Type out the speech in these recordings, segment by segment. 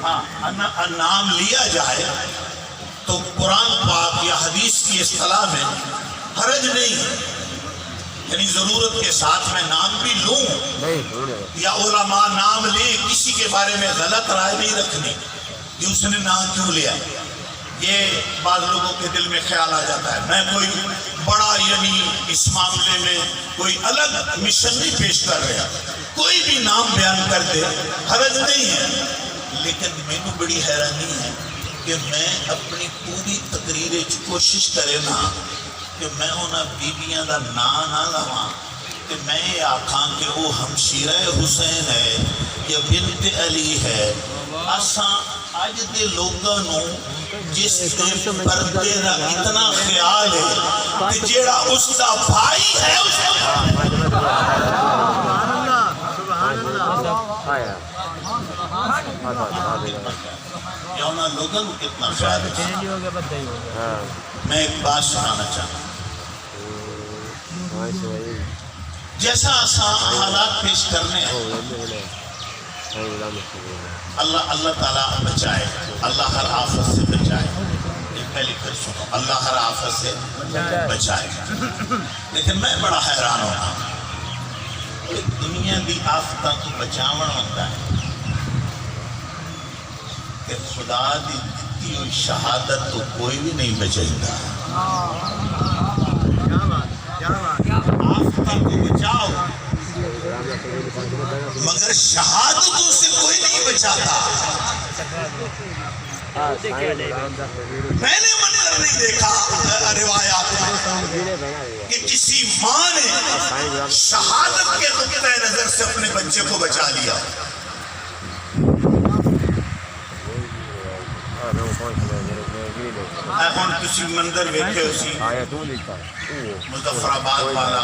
نام لیا جائے تو قرآن پاک یا حدیث کی اصطلاح میں حرج نہیں ہے، یعنی ضرورت کے ساتھ میں نام بھی لوں یا علماء نام لیں، کسی کے بارے میں غلط رائے نہیں رکھنی کہ اس نے نام کیوں لیا۔ یہ بعض لوگوں کے دل میں خیال آ جاتا ہے میں کوئی بڑا یعنی اس معاملے میں کوئی الگ مشن نہیں پیش کر رہا، کوئی بھی نام بیان کر دے حرج نہیں ہے، لیکن مینوں بڑی حیرانی ہے کہ میں اپنی پوری تقریر کوشش کرے نا کہ میں انہاں بیبیاں دا نام نہ لواں کہ میں یہ آکھاں کہ وہ ہمشیرہ حسین ہے یا بنت علی ہے۔ اساں آج دے لوگاں نو جس دے پردے دا اتنا خیال ہے کہ جیڑا اس دا بھائی ہے اس یا انہاں لوگاں کو کتنا خیال ہے۔ میں ایک بات سنانا چاہتا ہوں، جیسا حالات پیش کرنے ہیں اللہ تعالیٰ بچائے، اللہ ہر آفت سے بچائے، یہ پہلی پھر سنو، اللہ ہر آفت سے بچائے۔ لیکن میں بڑا حیران ہونا کہ دنیا دی آفتاں تو بچاون ہوتا ہے کہ خدا دی دتی ہوئی شہادت تو کوئی بھی نہیں بچائیتا۔ آفتاں کو بچاؤ مگر شہادتوں سے کوئی نہیں بچاتا۔ میں نے منظر نہیں دیکھا روایات میں کہ کسی ماں نے شہادت کے نقطۂ نظر سے اپنے بچے کو بچا لیا۔ ہن کسی منظر ویکھے اسی مظفر آباد والا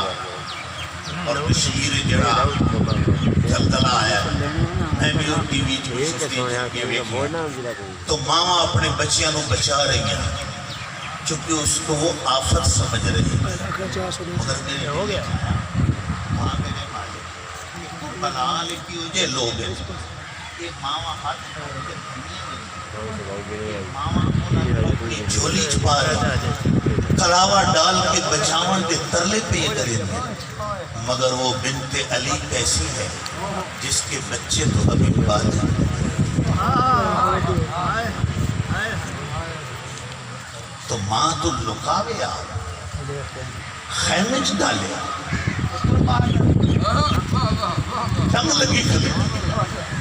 اور کشمیر جڑا زلزلہ آیا میں بھی اور ٹی وی تو ماں اپنے بچیاں نو بچا رہی ہیں چونکہ اس کو وہ آفت سمجھ رہی ہے۔ مگر میرے ہو گیا ماں میرے مالک بنا لکھی ہو جے لوگ ہیں یہ ماں ہاتھ اپنی جھولی چھپا رہے کلاوہ ڈال کے بچاون کے ترلے پہ یہ کرے ہیں، مگر وہ بنت علی کیسی ہے جس کے بچے تو ابھی بات تو ماں تو لکاوے آ خیمے چ ڈالے جنگ لگی کھلے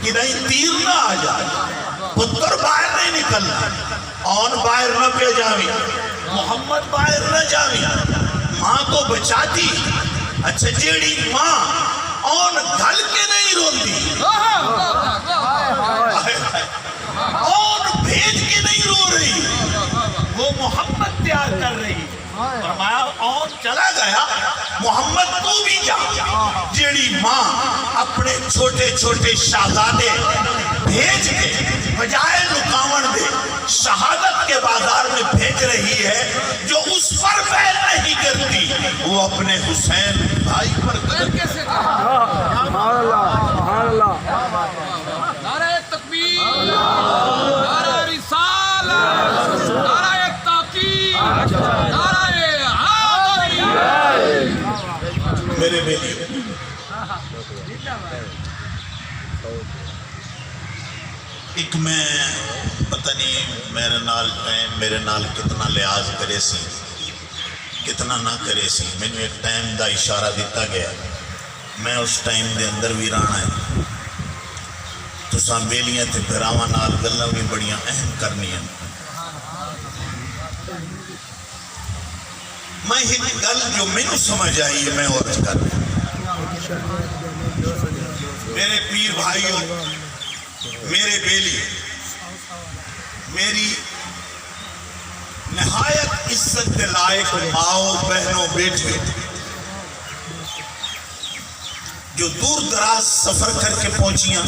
کہ نہیں تیر نہ آ جائے پتر باہر نہیں نکلنا آن باہر نہ پہ جاوی محمد باہر نہ جاوی ماں کو بچاتی۔ اچھا جیڑی ماں آن گھل کے نہیں روندی آن بھیج کے نہیں رو رہی وہ محمد تیار کر رہی فرمایا آن چلا گیا محمد تو بھی جا۔ جیڑی ماں اپنے چھوٹے چھوٹے شہزادے بھیج کے بجائے لکاون دے شہادت کے بازار میں بھیج رہی ہے جو اس پر فیل نہیں کرتی وہ اپنے حسین بھائی پر کیسے سبحان اللہ نعرہ تکبیر نعرہ رسالت نعرہ تحقیق نعرہ حیدری۔ میرے بیٹے ایک میں پتہ نہیں میرے نال کتنا لحاظ کرے سی کتنا نہ کرے سی میں نے ایک ٹائم دا اشارہ دیتا گیا میں اس ٹائم دے اندر بھی رہنا ہے تو سامبیلیاں تے پھراواں نال گلاں بھی بڑیاں اہم کرنی ہیں۔ میں ایک گل جو مینوں سمجھ آئی ہے میں عرض کر میرے پیر بھائیوں میرے بیلی میری نہایت عزت کے لائق ماؤں بہنوں بیٹے جو دور دراز سفر کر کے پہنچیاں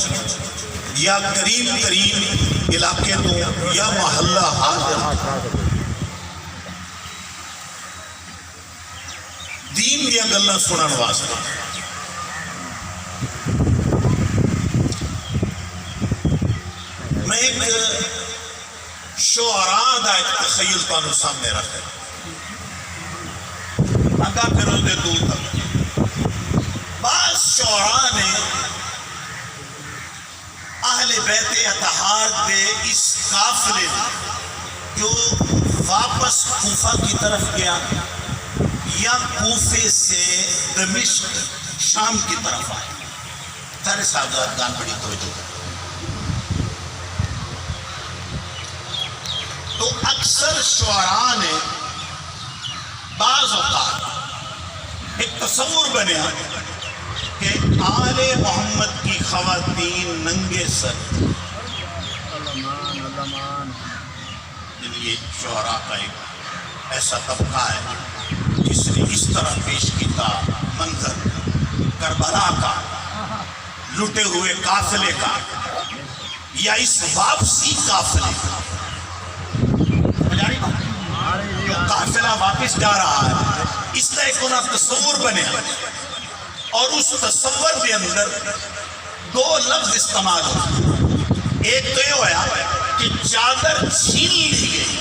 یا قریب قریب علاقے تو یا محلہ حاضر دین دیا گلہ سنن واسطے میں ایک شعراء دا ایک تخیل تانوں سامنے رکھے اگا پھر اس دے دور تک بعض شعراء نے اہل بیت اطہار دے اس قافلے جو واپس کوفہ کی طرف گیا یا کوفے سے دمشق شام کی طرف آئے. سارے سازگان بڑی توجہ ہے. تو اکثر شعراء نے بعض اوقات ایک تصور بنیا کہ آل محمد کی خواتین ننگے سر، یہ شعراء کا ایک ایسا طبقہ ہے جس نے اس طرح پیش کیا منظر کربلا کا، لٹے ہوئے قافلے کا یا اس واپسی قافلے کا. جو قافلہ واپس جا رہا ہے اس طرح ایک انہاں تصور بنے اور اس تصور کے اندر دو لفظ استعمال ہوئے. ایک تو یہ ہوا کہ چادر چھین لی گئی،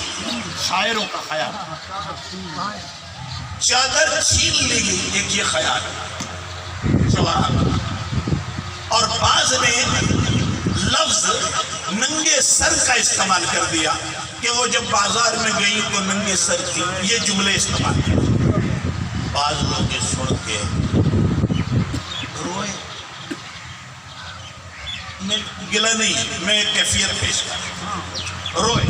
شاعروں کا خیال چادر چھین لی گئی، ایک یہ خیال ہے. اور بعض نے لفظ ننگے سر کا استعمال کر دیا کہ وہ جب بازار میں گئی تو ننگے سر تھی. یہ جملے استعمال کر بعض لوگ یہ سن کے روئے. میں گلہ نہیں، میں کیفیت پیش کر روئے.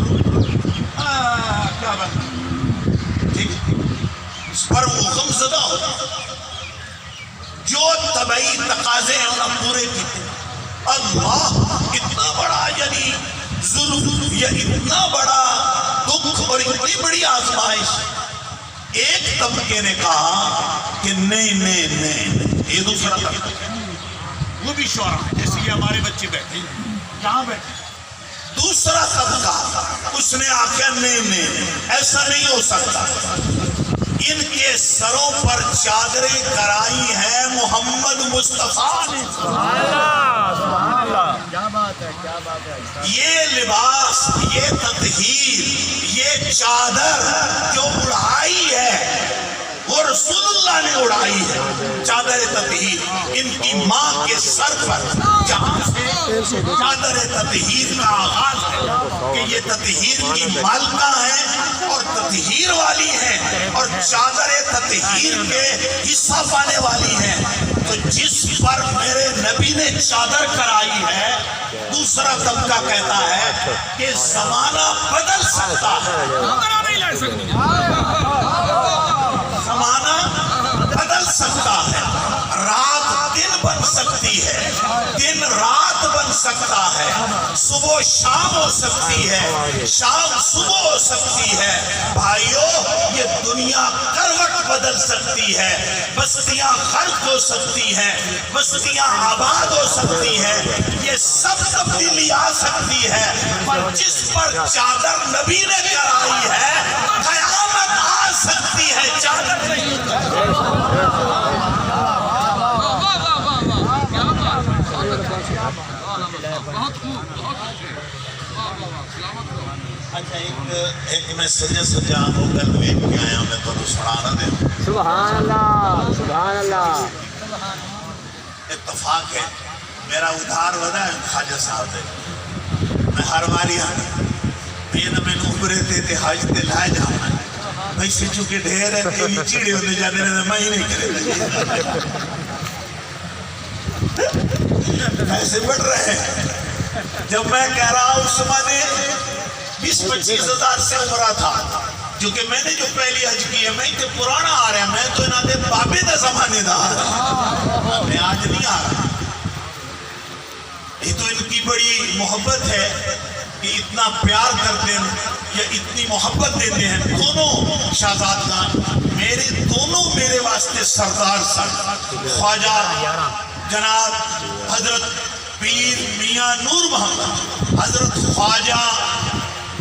کیا بات ٹھیک ہے، اس پر وہ غم زدہ ہوتا جو طبعی تقاضے ہیں انہوں پورے کیتے. اللہ اتنا بڑا یعنی ظلم یا اتنا بڑا دکھ اور اتنی بڑی آزمائش. ایک طبقے نے کہا کہ نہیں، یہ دوسرا طبقہ وہ بھی شعراء ہے جیسے یہ ہمارے بچے بیٹھے کہاں بیٹھے. دوسرا طبقہ اس نے آخیا نہیں ایسا نہیں ہو سکتا. ان کے سروں پر چادریں کرائی ہیں محمد مصطفیٰ نے. یہ لباس، یہ تطہیر، یہ چادر جو اڑائی ہے وہ رسول اللہ نے اڑائی ہے. چادر تطہیر ان کی ماں کے سر پر، جہاں سے چادر تطہیر کا آغاز ہے کہ یہ تطہیر کی مالکہ ہیں اور تطہیر والی ہیں اور چادر تطہیر کے حصہ پانے والی ہیں. تو جس پر میرے نبی نے چادر کرائی ہے، دوسرا طبقہ کہتا ہے کہ زمانہ بدل سکتا ہے. زمانہ بدل سکتا ہے، رات دن بن سکتی ہے، دن رات بن سکتا ہے، صبح شام ہو سکتی ہے، شام صبح ہو سکتی ہے. بھائیو یہ دنیا کروٹ بدل سکتی ہے، بستیاں خلق ہو سکتی ہیں، بستیاں آباد ہو سکتی ہیں، یہ سب تبدیلی آ سکتی ہے. پر جس پر چادر نبی نے کرائی ہے قیامت آ سکتی ہے، چادر نہیں. اچھا ایک میں سجا ہو کر ویٹ کے آیا، میں تو سنانا دے. سبحان اللہ، سبحان اللہ. اتفاق ہے میرا ادھار ودا ہے خواجہ صاحب دے. میں ہر باری آنا یہ نہ میں عمرے تے حج تے لائے جانا میں سے چونکہ ڈھیر ہے کہ چیڑے ہونے جانے نے میں ہی نہیں کرے ایسے بڑھ رہے ہیں. جب میں کہہ رہا ہوں اس زمانے 20-25 ہزار سے عمرہ تھا، کیونکہ میں نے جو پہلی حج کی ہے میں تو پرانا آ رہا، میں تو انہاں دے بابے دے زمانے دا آ رہا، میں آج نہیں آ رہا. یہ تو ان کی بڑی محبت ہے کہ اتنا پیار کرتے ہیں یا اتنی محبت دیتے ہیں. دونوں شہزادگان میرے واسطے سردار سر خواجہ جناب حضرت پیر میاں نور محمد، حضرت خواجہ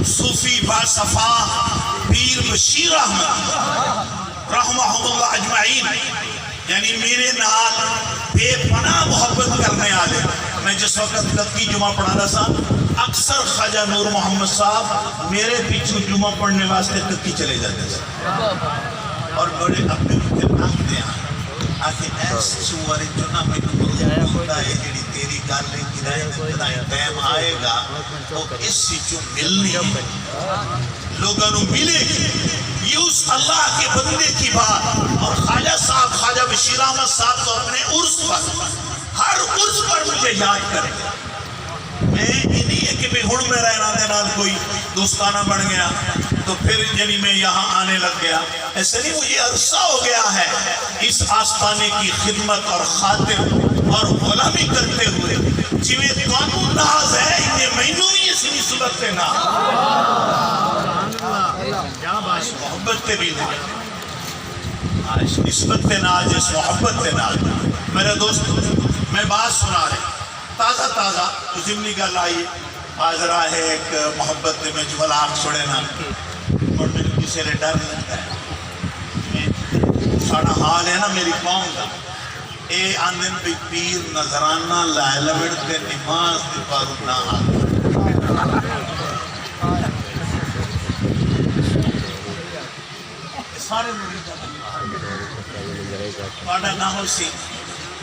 صوفی باصفا پیر بشیر احمد رحمہم اللہ اجمعین، یعنی میرے نال بے پناہ محبت کرنے آلے. میں جس وقت لکی جمعہ پڑھا رہا تھا اکثر خواجہ نور محمد صاحب میرے پیچھے جمعہ پڑھنے واسطے ککی چلے جاتے تھے اور بڑے اپنے آتے ہیں آکے ایسے سوارے چنا میں ہوتا ہے جیڑی تیری گالے گرائے ٹائم آئے گا وہ اس سے جو ملنی ہے لوگوں نے ملے گی. یہ اس اللہ کے بندے کی بات. اور خواجہ صاحب خواجہ بشیر احمد صاحب تو اپنے عرس پر ہر عرس پر مجھے یاد کریں گے. میں یہ نہیں ہے کہ میں ہن میں رہنا دے نال کوئی دوستانہ بن گیا تو پھر یعنی میں یہاں آنے لگ گیا. ایسے نہیں, مجھے عرصہ ہو گیا ہے اس آستانے کی خدمت اور خاطر اور غلامی کرتے ہوئے. جویں تانوں ناز ہے انہیں مینوں بھی اس نسبت سے ناز محبت کے بھی اس نسبت کے ناز, اس محبت کے ناز. میرے دوست میں بات سنا رہے تازہ تازہ ضمنی گل آئی حاضرہ ہے ایک محبت میں جو بلاک چھوڑے نا اور میں کسی نے ڈر لگتا ہے. ساڑھا حال ہے نا میری قوم کا اے آندن بھی پیر نظرانہ لائے لوڑتے نماز دی پارو نہ آتا سارے مرید پاڑا نہ ہو سی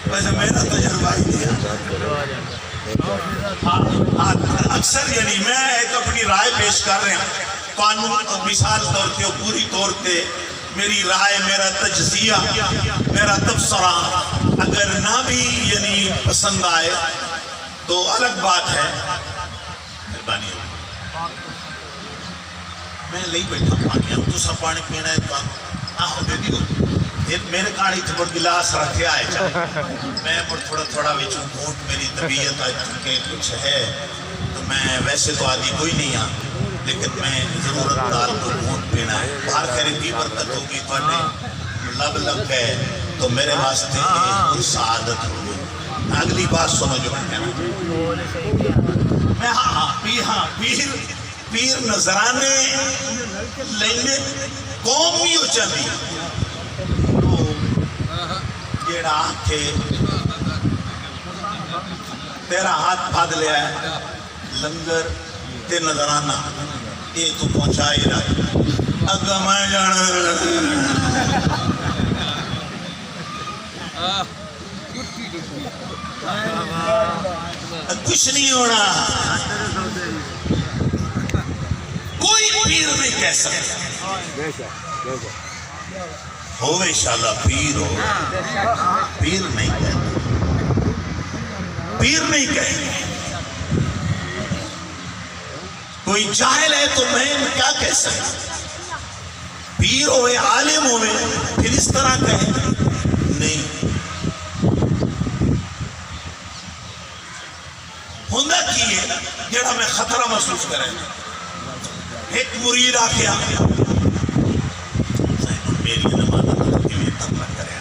ویسے میرا تجربہ ہی دیا. اکثر یعنی میں ایک اپنی رائے پیش کر رہا ہوں قانون اور مثال طور پہ پوری طور پہ میری رائے, میرا تجزیہ, میرا تبصرہ اگر نہ بھی یعنی پسند آئے تو الگ بات ہے. مہربانی میں لئی بیٹھا پانی ہم تو سب پانی پینا ہے تو آہو دے دیو میرے کاڑی تھوڑ گلاس رکھے آئے چاہے میں تھوڑا تھوڑا ویچوں گھونٹ میری طبیعت آئے چونکہ کچھ ہے تو میں ویسے تو آدھی کوئی نہیں ہاں لیکن میں ضرورت دار کو گھونٹ پینا ہے. باہر کرے بھی برکت ہوگی تو لب لگ گئے تو میرے واسطے ایک سعادت ہوگی. اگلی بات سنو جو میں کہنا میں پیر نظرانے لینے قوم بھی ہو چاہتی جیڑا آنکھے تیرا ہاتھ پھاد لیا ہے لنگر تے نظرانہ یہ تو پہنچا ہی رہا اگا میں جانا کچھ نہیں ہونا. کوئی پیر نہیں کہہ سکتا ہو انشاءاللہ پیر ہو, پیر نہیں کہتا, پیر نہیں کہتا. کوئی جاہل ہے تو میں کیا کہہ سکتا, پیر ہوئے عالم ہوئے پھر اس طرح کہیں نہیں. ہوندہ کیے جڑا میں خطرہ محسوس کریں. ایک مرید آکیا میری نمازت کی تک نہ کرے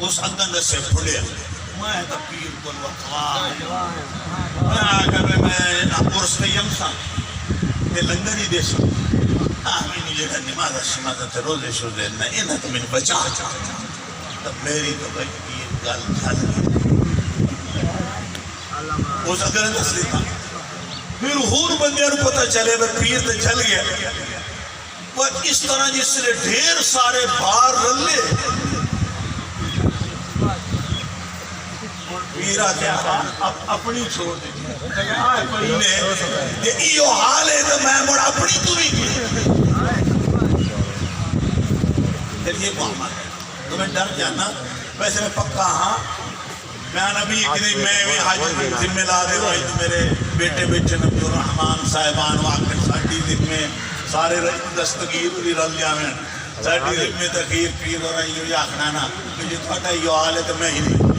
اس اندن سے پھڑے میں تا پیر کل وقوان میں آگر میں پرس قیم سا تے لنگر ہی دے سا آمین جگہ نمازت شمازت روزے شوزے انہا تو میں بچا تب میری تو بھائی پیر گل جھل اس اگر اندس لیتا پھر ہور بندے نے پتہ چلے بھائی پیر تے چل گیا. وہ اس طرح جس سے ڈھیر سارے بار رلے پیرا کیا اپنی چھوڑ دیتی آئے پہلے یہ ایو حال ہے تو میں مڑ اپنی تو بھی کی پھر یہ محمد ہے تو میں ڈر جانا. ویسے میں پکا ہاں میں نبی اکریم میں حاجر ذمہ لا دے ہوئی تو میرے بیٹے بیٹے نبی الرحمن صاحبان واقع ساٹھی ذمہ سارے دستگیر بھی رل جاویں ساٹھی ذمہ تخیر پیر ہو رہی ہو یا اخنانا مجھے تھوڑا یہ حال ہے تو میں ہی نہیں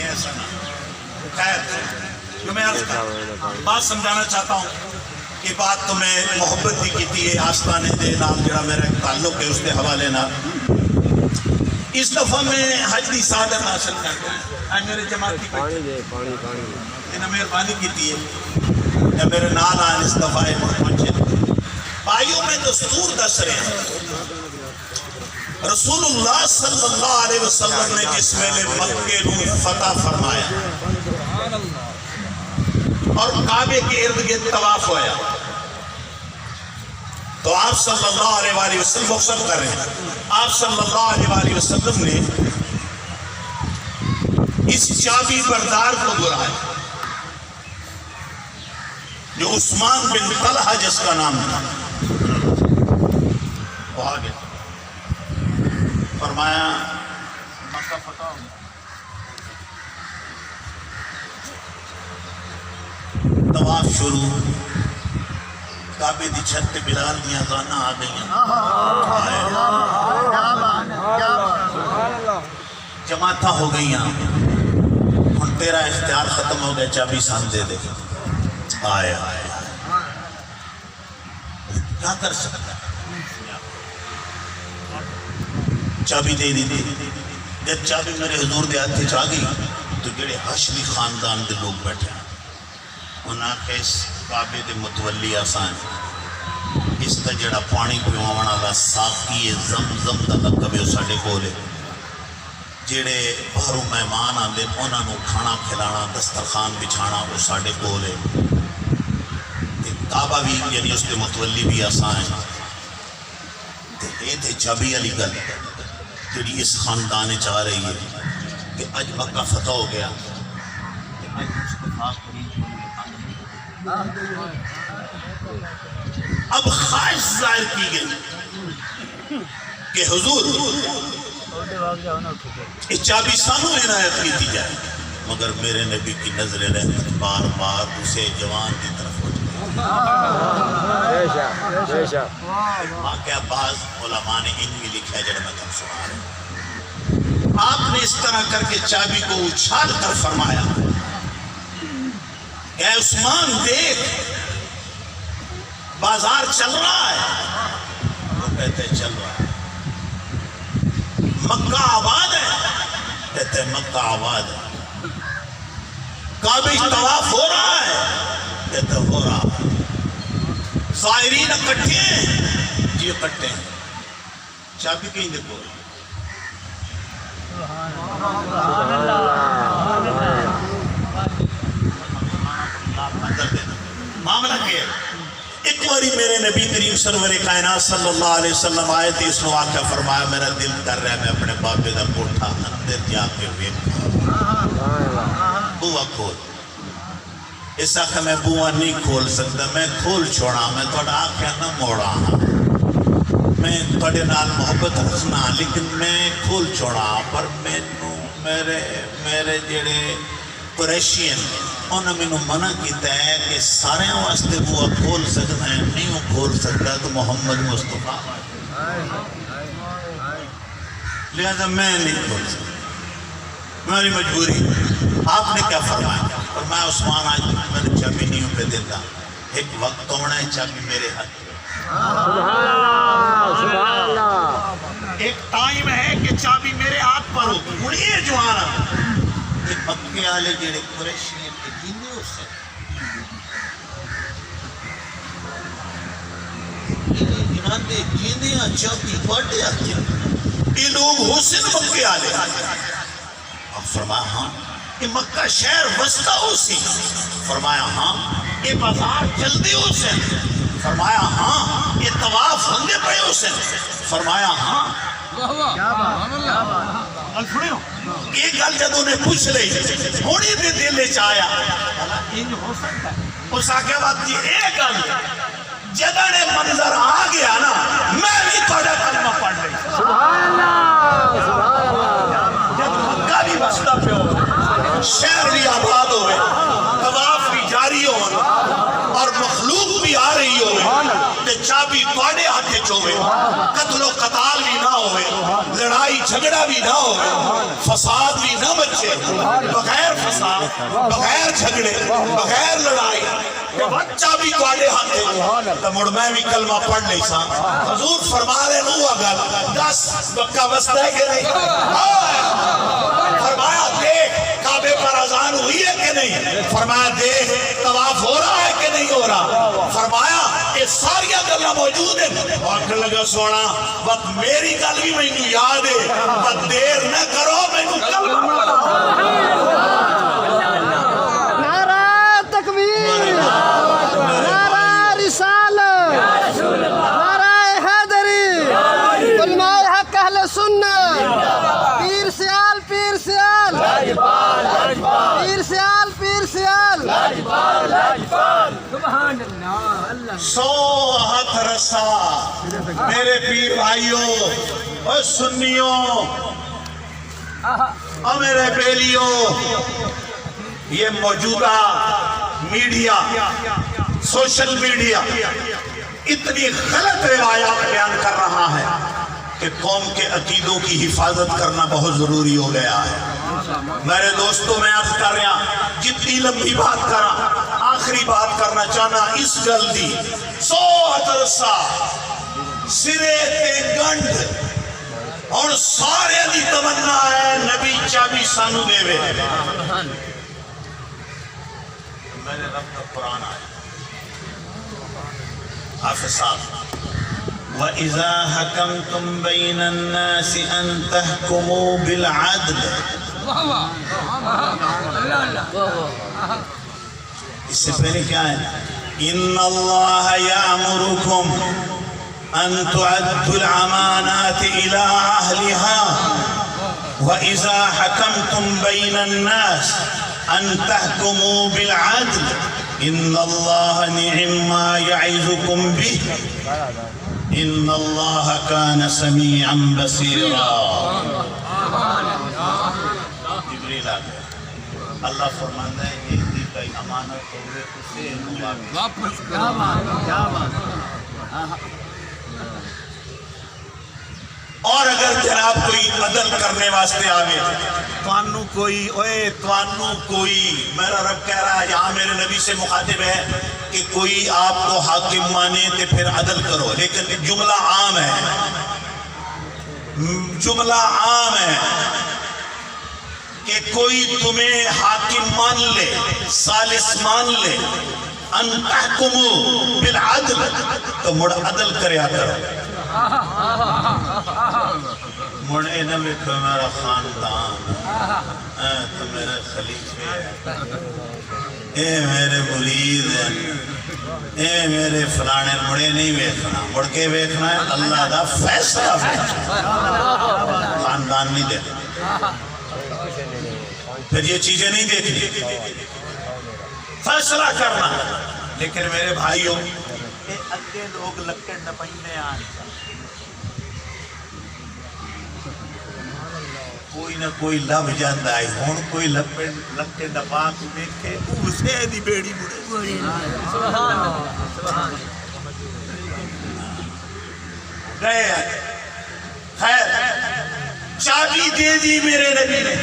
ایسا نا. خیر جو میں عرض کرتا بات سمجھانا چاہتا ہوں کہ بات تو میں محبت بھی کی ہے آستانے دے نام جڑا میرا تعلق ہے اس کے حوالے نہ. اس دفعہ میں حج کی سعادت حاصل کرتا ہے میرے جماعتی انہیں مہربانی کی ہے میرے نال آن اس دفعہ پہنچے. بھائیوں میں دستور دس رہے ہیں رسول اللہ صلی اللہ علیہ وسلم نے جس ویلے مکے نو فتح فرمایا اور کعبے کے ارد گرد طواف ہویا تو آپ صلی اللہ علیہ وآلہ وسلم رخصت کر رہے ہیں. آپ صلی اللہ علیہ وآلہ وسلم نے اس چابی بردار کو بلایا جو عثمان بن طلحہ جس کا نام تھا. وہ آگے فرمایا مکہ فتح ہو گیا. طواف شروع, کعبے دی چھت پہ بلال دیاں اذاناں آ گئیں. جماعتاں ہو گئیں. ہن تیرا اختیار ختم ہو گیا, چابی سان دے دے. آیا کیا کر سکتا ہے, چابی دے دی. جب چابی میرے حضور دے ہاتھ چ آ گئی تو جڑے ہاشمی خاندان دے لوگ بیٹھے انہاں کہ اس کعبے دے متولی آسان, اس کا جڑا پانی پیوان والا ساقی زمزم دا لقب ہے ساڈے کول ہے. جڑے باہروں مہمان آندے انہاں نوں کھانا کھلانا دسترخوان بچھانا وہ ساڈے کول ہے. کعبہ بھی یعنی اس کے متولی بھی آسان ہے. یہ تھے چابی علی گل جڑی اس خاندان چاہ رہی ہے کہ اج مکہ فتح ہو گیا. اب خواہش ظاہر کی گئی کہ حضور یہ چابی سانو عنایت کی جائے, مگر میرے نبی کی نظر رحمت بار بار اسے جوان کی طرف ہو جائے. واقعہ بعض علماء نے ان بھی لکھا ہے جڑا میں تم سنا رہا ہوں. آپ نے اس طرح کر کے چابی کو اچھال کر فرمایا کہ اے عثمان دیکھ بازار چل رہا ہے. وہ کہتے ہیں چل رہا ہے. مکہ آباد ہے, کہتے ہیں مکہ آباد ہے. کعبہ طواف ہو رہا ہے, کہتے ہیں ہو رہا ہے. ظاہرین اکٹھے ہیں, جی اکٹھے ہیں. چابی کہیں دیکھو. معاملہ کیا ہے, ایک باری میرے نبی کریم سرور کائنات صلی اللہ علیہ وسلم آئے تھے. اس نے واقعہ فرمایا میرا دل کر رہا ہے میں اپنے بابے کا کوٹھا اندر جا کے بوا کھول. اس آخر میں بوا نہیں کھول سکتا, میں کھول چھوڑا, میں تھوڑا آخر نہ موڑا, میں تھوڑے نال محبت رکھنا لیکن میں کھول چھوڑا. پر میرے جڑے قریشین انہوں نے منع کیتا ہے کہ سارے واسطے بوا کھول سکتا ہے, نہیں وہ کھول سکتا تو محمد مصطفیٰ, لہذا میں نہیں کھول سکتا, میری مجبوری. آپ نے کیا فرمایا؟ فرمایا عثمان آج میں نے چابی نہیں پہ دیتا, ایک وقت ہونا ہے چابی میرے ہاتھ. ایک ٹائم ہے کہ چابی میرے ہاتھ پر ہوگی. ہوں یہ جو آ رہا یہ مکے والے جڑے قریشی کے جیندے ہو سے انہاں دے جیندے چابی بڑے آتے یہ لوگ حسن مکے والے. اب فرمایا ہاں یہ مکہ شہر بستا ہو سی. فرمایا ہاں یہ بازار چلدے ہو سے. فرمایا ہاں یہ طواف ہوندے پڑے ہو سے. فرمایا ہاں. یہ گل جب انہیں پوچھ لئی ہوڑی دے دل چایا اس آگے بات جی ایک گل جدہ نے منظر آ گیا نا میں بھی تھوڑا کلمہ پڑھ رہی. جب مکہ بھی بستا پہ ہو, شہر بھی آباد ہوئے, طواف بھی جاری ہو اور مخلوق بھی آ رہی ہوئے, تے چابی تواڈے ہاتھ وچ ہوئے, قتل و قتال بھی نہ ہوئے, لڑائی جھگڑا بھی نہ ہوئے, فساد بھی نہ مچے, بغیر فساد بغیر جھگڑے بغیر لڑائی چابی تواڈے ہاتھ وچ. تے مڑ میں بھی کلمہ پڑھ لئی سا. حضور فرما رہے نو گل دس مکہ بستا ہے کہ نہیں. فرمایا دیکھ کعبے پر اذان ہوئی ہے کہ نہیں. فرمایا دیکھ طواف ہو رہا ہے کہ نہیں ہو رہا. فرمایا یہ ساری گلاں موجود ہیں. آخر لگا سونا وقت میری گل بھی مینوں یاد ہے, پر دیر نہ کرو مینوں کلمہ. نعرہ تکبیر. 100 ہاتھ رسا میرے پیر بھائیوں اور سنیوں اور میرے بیلیوں، یہ موجودہ میڈیا، سوشل میڈیا اتنی غلط روایات بیان کر رہا ہے کہ قوم کے عقیدوں کی حفاظت کرنا بہت ضروری ہو گیا ہے۔ میرے دوستوں میں عرض کر رہا جتنی لمبی بات کرا، آخری بات کرنا چاہنا اس جلدی 100 ہترسا سرے تے گنڈ اور سارے دی تمنا ہے نبی چابی سانو دے وے۔ میرے رب کا قرآن آیا حافظ صاحب، وَإِذَا حَكَمْتُمْ بَيْنَ النَّاسِ أَن تَحْكُمُوا بِالْعَدْلِ۔ اس سے پہلے کیا ہے؟ إِنَّ اللَّهَ يَأْمُرُكُمْ أَن تُعَدُّوا الْأَمَانَاتِ إِلَىٰ أَهْلِهَا وَإِذَا حَكَمْتُمْ بَيْنَ النَّاسِ أَن تَحْكُمُوا بِالْعَدْلِ إِنَّ اللَّهَ نِعِمَّ مَا يَعِظُكُمْ بِهِ إِنَّ اللَّهَ كَانَ سَمِيعًا بَصِيرًا۔ جبریل آ گیا، اللہ فرماتا ہے ایک دی کا امانت ہوئے اسے واپس اور اگر جناب کوئی عدل کرنے واسطے آگے توانو کوئی میرا رب کہہ رہا ہے یہاں میرے نبی سے مخاطب ہے کہ کوئی آپ کو حاکم مانے تو پھر عدل کرو، لیکن جملہ عام ہے، جملہ عام ہے کہ کوئی تمہیں حاکم مان لے، ثالث مان لے، ان تحکمو بالعدل تو مڑ عدل کریا کرو۔ مڑ اینا ویکھو میرا خاندان، تو میرے خلیفے ہیں، اے میرے مرید ہیں، اے میرے فلانے، مڑے نہیں ویکھنا، مڑ کے ویکھنا ہے اللہ دا فیصلہ ویکھنا، خاندان نہیں دیکھنا، پھر یہ چیزیں نہیں دیکھنی، فیصلہ کرنا۔ لیکن میرے بھائیوں اے اگے لوگ لکڑ نپائنے آنے، کوئی نہ کوئی لب جاندہ ہے، ہون کوئی لکڑ نپا کو دیکھے اسے دی بیڑی بڑے گئے۔ خیر چابی دے دی میرے نبی نے،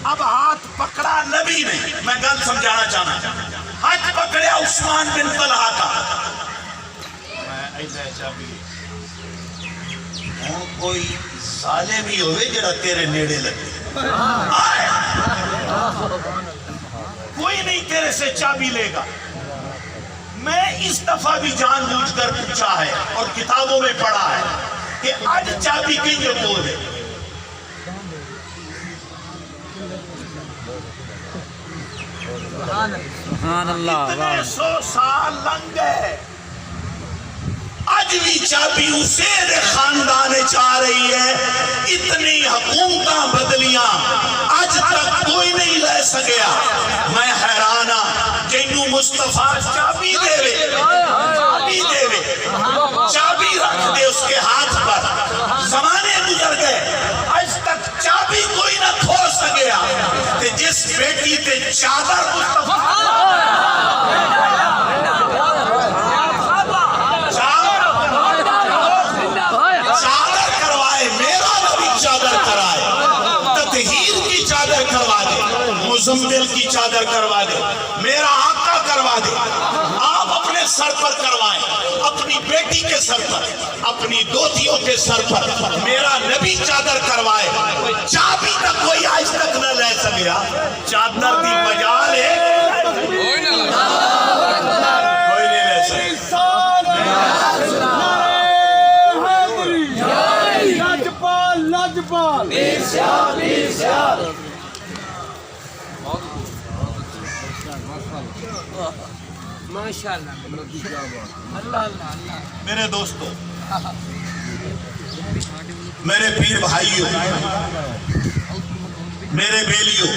اب ہاتھ پکڑا نبی نے، میں گل سمجھانا چاہنا، ہاتھ پکڑیا عثمان بن طلحہ کا، میں ایسا چابی ہوں کوئی ظالم ہی ہوئے جڑا تیرے نیڑے لگے، کوئی نہیں تیرے سے چابی لے گا۔ میں اس دفعہ بھی جان بوجھ کر پوچھا ہے اور کتابوں میں پڑھا ہے کہ آج چابی کہیں جو بول ہے، اتنے 100 سال لنگ گئے، آج بھی چابی اسے دے خاندان چاہ رہی ہے، اتنی حکومتاں بدلیاں آج تک کوئی نہیں لے سکیا۔ میں حیرانہ جنہوں مصطفیٰ چابی دے وے، چابی رکھ دے اس کے ہاتھ پر، زمانے گزر گئے آج تک چابی کوئی نہ کھول سکیا، کہ جس بیٹی تے چادر مصطفیٰ مزمل کی چادر کروا دے، میرا آقا کروا دے، آپ اپنے سر پر کروائیں، اپنی بیٹی کے سر پر، اپنی دوتیوں کے سر پر میرا نبی چادر کروائے، چابی تک کوئی آج تک نہ لے سکیا، چادر دی مجال ہے کوئی نہیں لے سکیا۔ میرے دوستو، میرے پیر بھائیوں، میرے بیلیوں،